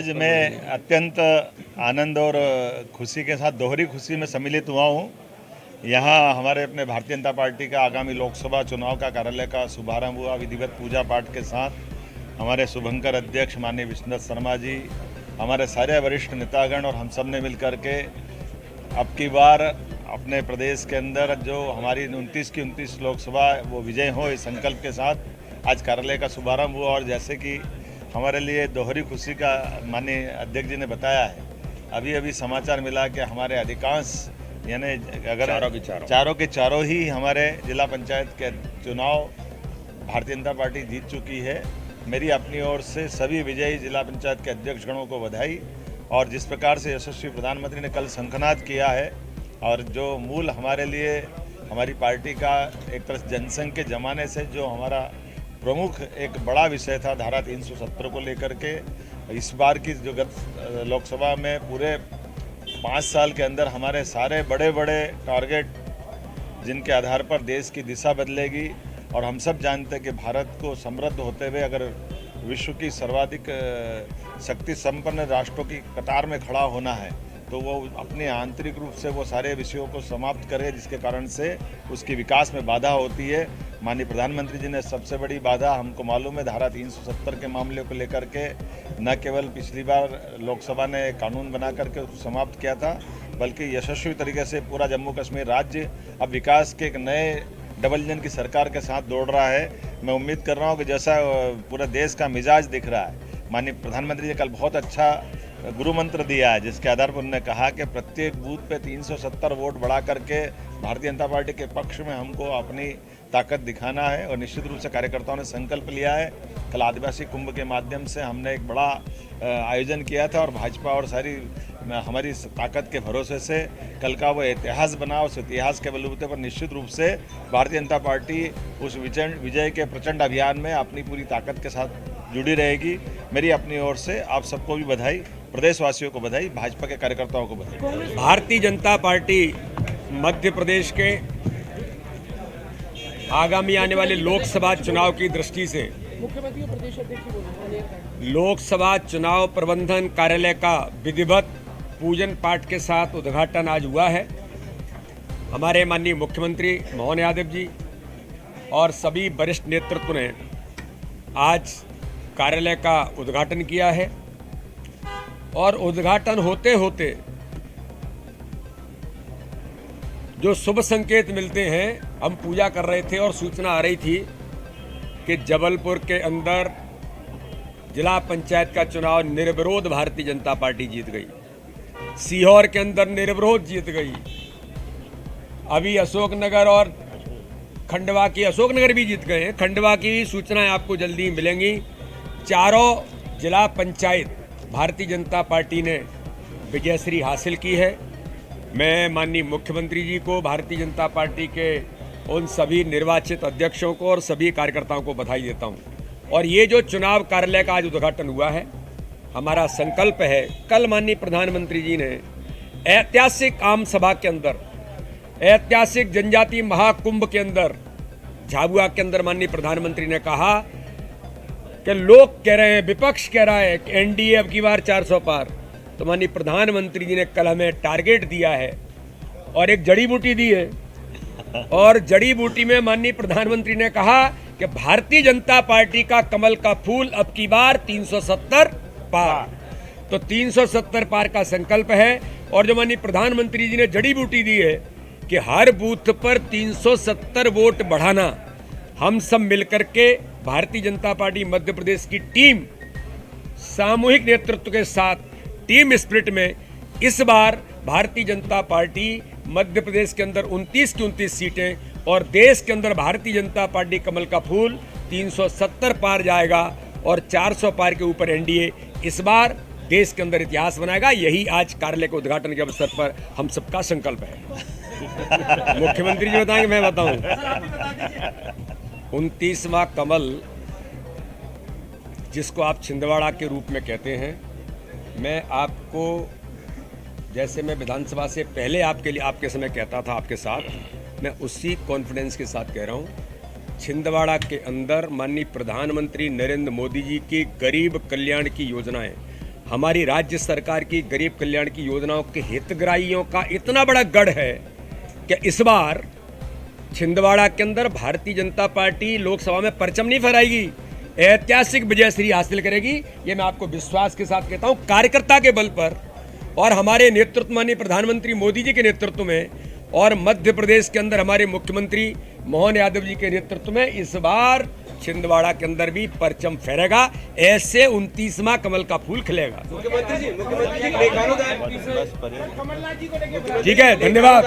आज मैं अत्यंत आनंद और खुशी के साथ दोहरी खुशी में सम्मिलित हुआ हूँ। यहाँ हमारे अपने भारतीय जनता पार्टी का आगामी लोकसभा चुनाव का कार्यालय का शुभारंभ हुआ विधिवत पूजा पाठ के साथ। हमारे शुभंकर अध्यक्ष माननीय विष्णुदत्त शर्मा जी, हमारे सारे वरिष्ठ नेतागण और हम सब ने मिलकर के अब की बार अपने प्रदेश के अंदर जो हमारी 29 की 29 लोकसभा वो विजय हो, इस संकल्प के साथ आज कार्यालय का शुभारंभ हुआ। और जैसे कि हमारे लिए दोहरी खुशी का माननीय अध्यक्ष जी ने बताया है, अभी अभी समाचार मिला कि हमारे अधिकांश यानी अगर चारों के चारों ही हमारे जिला पंचायत के चुनाव भारतीय जनता पार्टी जीत चुकी है। मेरी अपनी ओर से सभी विजयी जिला पंचायत के अध्यक्षगणों को बधाई। और जिस प्रकार से यशस्वी प्रधानमंत्री ने कल शंखनाद किया है और जो मूल हमारे लिए हमारी पार्टी का एक तरह जनसंघ के ज़माने से जो हमारा प्रमुख एक बड़ा विषय था धारा 370 को लेकर के, इस बार की जो गत लोकसभा में पूरे 5 साल के अंदर हमारे सारे बड़े बड़े टारगेट जिनके आधार पर देश की दिशा बदलेगी। और हम सब जानते हैं कि भारत को समृद्ध होते हुए अगर विश्व की सर्वाधिक शक्ति संपन्न राष्ट्रों की कतार में खड़ा होना है तो वो अपने आंतरिक रूप से वो सारे विषयों को समाप्त करे, जिसके कारण से उसकी विकास में बाधा होती है। माननीय प्रधानमंत्री जी ने सबसे बड़ी बाधा हमको मालूम है धारा 370 के मामले को लेकर के न केवल पिछली बार लोकसभा ने कानून बना करके उसको समाप्त किया था, बल्कि यशस्वी तरीके से पूरा जम्मू कश्मीर राज्य अब विकास के एक नए डबल इंजन की सरकार के साथ दौड़ रहा है। मैं उम्मीद कर रहा हूँ कि जैसा पूरा देश का मिजाज दिख रहा है, माननीय प्रधानमंत्री जी कल बहुत अच्छा गुरु मंत्र दिया है, जिसके आधार पर उन्होंने कहा कि प्रत्येक बूथ पे 370 वोट बढ़ा करके भारतीय जनता पार्टी के पक्ष में हमको अपनी ताकत दिखाना है। और निश्चित रूप से कार्यकर्ताओं ने संकल्प लिया है। कल आदिवासी कुंभ के माध्यम से हमने एक बड़ा आयोजन किया था और भाजपा और सारी हमारी ताकत के भरोसे से कल का वो इतिहास बना। उस इतिहास के बलबूते पर निश्चित रूप से भारतीय जनता पार्टी उस विजय के प्रचंड अभियान में अपनी पूरी ताकत के साथ जुड़ी रहेगी। मेरी अपनी ओर से आप सबको भी बधाई, प्रदेशवासियों को बधाई, भाजपा के कार्यकर्ताओं को बधाई। भारतीय जनता पार्टी मध्य प्रदेश के आगामी आने वाले लोकसभा चुनाव की दृष्टि से मुख्यमंत्री और प्रदेश अध्यक्ष लोकसभा चुनाव प्रबंधन कार्यालय का विधिवत पूजन पाठ के साथ उद्घाटन आज हुआ है। हमारे माननीय मुख्यमंत्री मोहन यादव जी और सभी वरिष्ठ नेतृत्व ने आज कार्यालय का उद्घाटन किया है। और उद्घाटन होते होते जो शुभ संकेत मिलते हैं, हम पूजा कर रहे थे और सूचना आ रही थी कि जबलपुर के अंदर जिला पंचायत का चुनाव निर्विरोध भारतीय जनता पार्टी जीत गई, सीहोर के अंदर निर्विरोध जीत गई, अभी अशोकनगर और खंडवा की अशोकनगर भी जीत गए हैं। खंडवा की सूचनाएं आपको जल्दी मिलेंगी। चारों जिला पंचायत भारतीय जनता पार्टी ने विजयश्री हासिल की है। मैं माननीय मुख्यमंत्री जी को, भारतीय जनता पार्टी के उन सभी निर्वाचित अध्यक्षों को और सभी कार्यकर्ताओं को बधाई देता हूं। और ये जो चुनाव कार्यालय का आज उद्घाटन हुआ है, हमारा संकल्प है, कल माननीय प्रधानमंत्री जी ने ऐतिहासिक आम सभा के अंदर, ऐतिहासिक जनजातीय महाकुंभ के अंदर, झाबुआ के अंदर माननीय प्रधानमंत्री ने कहा कि लोग कह रहे हैं, विपक्ष कह रहा है कि एनडीए अब की बार 400 पार। तो माननीय प्रधानमंत्री जी ने कल हमें टारगेट दिया है और एक जड़ी बूटी दी है। और जड़ी बूटी में माननीय प्रधानमंत्री ने कहा कि भारतीय जनता पार्टी का कमल का फूल अब की बार 370 पार। तो 370 पार का संकल्प है। और जो माननीय प्रधानमंत्री जी ने जड़ी बूटी दी है कि हर बूथ पर 370 वोट बढ़ाना, हम सब मिलकर के भारतीय जनता पार्टी मध्य प्रदेश की टीम सामूहिक नेतृत्व के साथ टीम स्पिरिट में इस बार भारतीय जनता पार्टी मध्य प्रदेश के अंदर 29 की 29 सीटें और देश के अंदर भारतीय जनता पार्टी कमल का फूल 370 पार जाएगा और 400 पार के ऊपर एनडीए इस बार देश के अंदर इतिहास बनाएगा। यही आज कार्यालय के उद्घाटन के अवसर पर हम सबका संकल्प है। मुख्यमंत्री जी बताएंगे, मैं बताऊं? 29वां कमल, जिसको आप छिंदवाड़ा के रूप में कहते हैं, मैं आपको, जैसे मैं विधानसभा से पहले आपके समय कहता था आपके साथ, मैं उसी कॉन्फिडेंस के साथ कह रहा हूँ। छिंदवाड़ा के अंदर माननीय प्रधानमंत्री नरेंद्र मोदी जी की गरीब कल्याण की योजनाएं हमारी राज्य सरकार की गरीब कल्याण की योजनाओं के हितग्राहियों का इतना बड़ा गढ़ है कि इस बार छिंदवाड़ा के अंदर भारतीय जनता पार्टी लोकसभा में परचम नहीं फहराएगी, ऐतिहासिक विजयश्री हासिल करेगी। ये मैं आपको विश्वास के साथ कहता हूं, कार्यकर्ता के बल पर और हमारे नेतृत्व माननीय प्रधानमंत्री मोदी जी के नेतृत्व में और मध्य प्रदेश के अंदर हमारे मुख्यमंत्री मोहन यादव जी के नेतृत्व में इस बार छिंदवाड़ा के अंदर भी परचम फहरेगा। ऐसे 29वां कमल का फूल खिलेगा। मुख्यमंत्री जी बस कमलनाथ जी को लेकर ठीक है, धन्यवाद।